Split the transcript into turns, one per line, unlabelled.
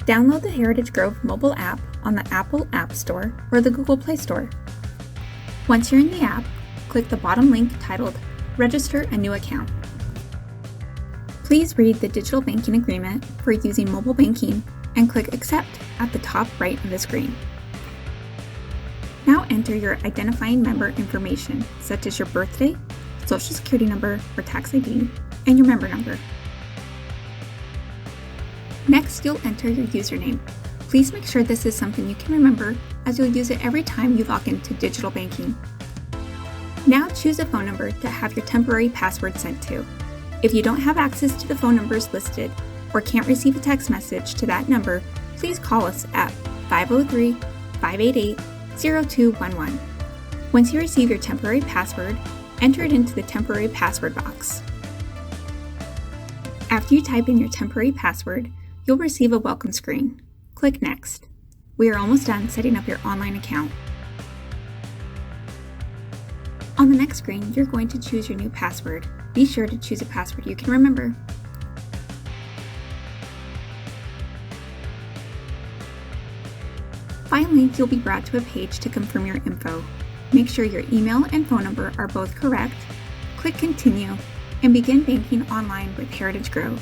Download the Heritage Grove mobile app on the Apple App Store or the Google Play Store. Once you're in the app, click the bottom link titled Register a New Account. Please read the digital banking agreement for using mobile banking and click Accept at the top right of the screen. Now enter your identifying member information, such as your birthday, social security number or tax ID, and your member number. Next, you'll enter your username. Please make sure this is something you can remember, as you'll use it every time you log into digital banking. Now choose a phone number to have your temporary password sent to. If you don't have access to the phone numbers listed or can't receive a text message to that number, please call us at 503-588-0211. Once you receive your temporary password, enter it into the temporary password box. After you type in your temporary password, you'll receive a welcome screen. Click Next. We are almost done setting up your online account. On the next screen, you're going to choose your new password. Be sure to choose a password you can remember. Finally, you'll be brought to a page to confirm your info. Make sure your email and phone number are both correct, click Continue, and begin banking online with Heritage Grove.